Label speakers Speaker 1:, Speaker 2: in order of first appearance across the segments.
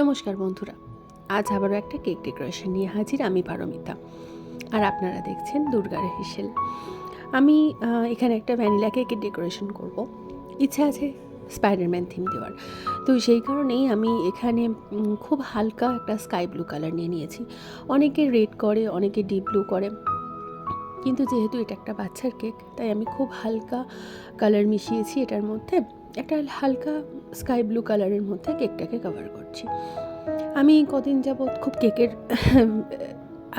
Speaker 1: নমস্কার বন্ধুরা, আজ আবারও একটা কেক ডেকোরেশন নিয়ে হাজির আমি পারমিতা। আর আপনারা দেখছেন দুর্গার হেসেল। আমি এখানে একটা ভ্যানিলা কেকের ডেকোরেশন করব। ইচ্ছা আছে স্পাইডারম্যান থিম দেওয়ার, তো সেই কারণেই আমি এখানে খুব হালকা একটা স্কাই ব্লু কালার নিয়ে নিয়েছি। অনেকে রেড করে, অনেকে ডিপ ব্লু করে, কিন্তু যেহেতু এটা একটা বাচ্চার কেক তাই আমি খুব হালকা কালার মিশিয়েছি এটার মধ্যে। একটা হালকা স্কাই ব্লু কালারের মধ্যে কেকটাকে কভার করছি। আমি কদিন যাবৎ খুব কেকের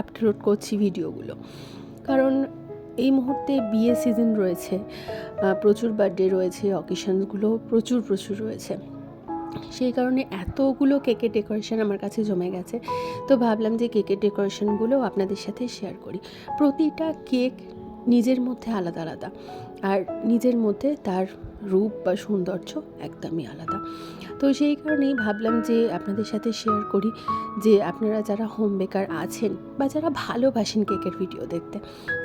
Speaker 1: আপলোড করছি ভিডিওগুলো, কারণ এই মুহূর্তে বিয়ে সিজন রয়েছে, প্রচুর বার্থডে রয়েছে, অকেশনসগুলো প্রচুর রয়েছে। সেই কারণে এতগুলো কেকের ডেকোরেশন আমার কাছে জমে গেছে, তো ভাবলাম যে কেকের ডেকোরেশনগুলো আপনাদের সাথে শেয়ার করি। প্রতিটা কেক নিজের মধ্যে আলাদা আলাদা, আর নিজের মধ্যে তার রূপ বা সৌন্দর্য একদমই আলাদা। তো সেই কারণেই ভাবলাম যে আপনাদের সাথে শেয়ার করি, যে আপনারা যারা হোম বেকার আছেন বা যারা ভালোবাসেন কেকের ভিডিও দেখতে,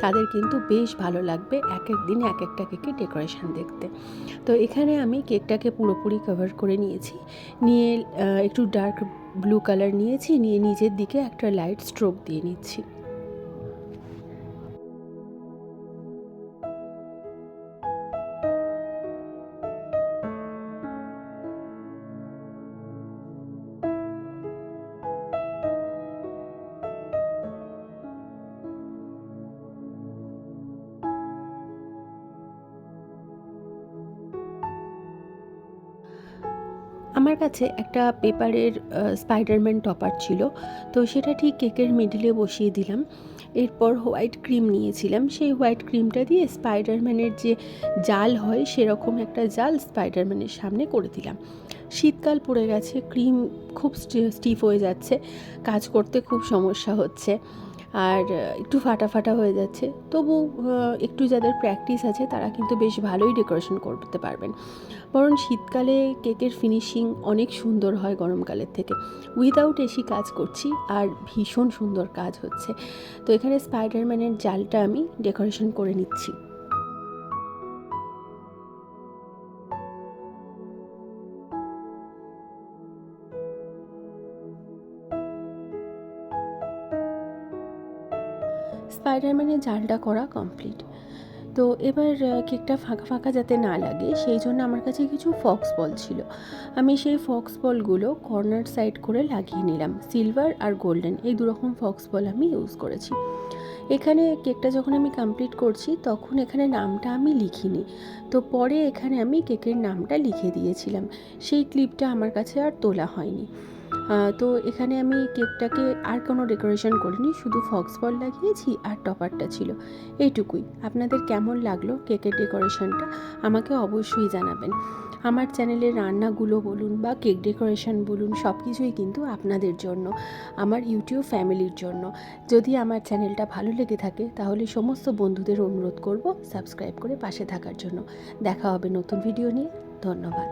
Speaker 1: তাদের কিন্তু বেশ ভালো লাগবে এক এক দিন এক একটা কেকের ডেকোরেশন দেখতে। তো এখানে আমি কেকটাকে পুরোপুরি কভার করে নিয়েছি, নিয়ে একটু ডার্ক ব্লু কালার নিয়েছি, নিয়ে নিজের দিকে একটা লাইট স্ট্রোক দিয়ে নিচ্ছি। আমার কাছে একটা পেপারের স্পাইডারম্যান টপার ছিল, তো সেটা ঠিক কেকের মিডিলে বসিয়ে দিলাম। এরপর হোয়াইট ক্রিম নিয়েছিলাম, সেই হোয়াইট ক্রিমটা দিয়ে স্পাইডারম্যানের যে জাল হয় সেরকম একটা জাল স্পাইডারম্যানের সামনে করে দিলাম। শীতকাল পড়ে গেছে, ক্রিম খুব স্টিফ হয়ে যাচ্ছে, কাজ করতে খুব সমস্যা হচ্ছে, আর একটু ফাটা হয়ে যাচ্ছে। তবু একটু যাদের প্র্যাকটিস আছে তারা কিন্তু বেশ ভালোই ডেকোরেশন করতে পারবেন। বরং শীতকালে কেকের ফিনিশিং অনেক সুন্দর হয় গরমকালের থেকে। উইদাউট এসি কাজ করছি আর ভীষণ সুন্দর কাজ হচ্ছে। তো এখানে স্পাইডারম্যানের জালটা আমি ডেকোরেশন করে নিচ্ছি। স্পাইডারম্যানের জালটা করা কমপ্লিট। তো এবার কেকটা ফাঁকা যাতে না লাগে সেই জন্য আমার কাছে কিছু ফক্স বল ছিল। আমি সেই ফক্স বলগুলো কর্নার সাইড করে লাগিয়ে নিলাম। সিলভার আর গোল্ডেন এই দুরকম ফক্স বল আমি ইউজ করেছি। এখানে কেকটা যখন আমি কমপ্লিট করছি তখন এখানে নামটা আমি লিখিনি, তো পরে এখানে আমি কেকের নামটা লিখে দিয়েছিলাম। সেই ক্লিপটা আমার কাছে আর তোলা হয়নি। তো এখানে আমি কেকটাকে আর কোনো ডেকোরেশন করিনি, শুধু ফক্স বল লাগিয়েছি আর টপারটা ছিল, এইটুকুই। আপনাদের কেমন লাগলো কেকের ডেকোরেশনটা আমাকে অবশ্যই জানাবেন। আমার চ্যানেলের রান্নাগুলো বলুন বা কেক ডেকোরেশন বলুন, সব কিছুই কিন্তু আপনাদের জন্য, আমার ইউটিউব ফ্যামিলির জন্য। যদি আমার চ্যানেলটা ভালো লেগে থাকে তাহলে সমস্ত বন্ধুদের অনুরোধ করব সাবস্ক্রাইব করে পাশে থাকার জন্য। দেখা হবে নতুন ভিডিও নিয়ে। ধন্যবাদ।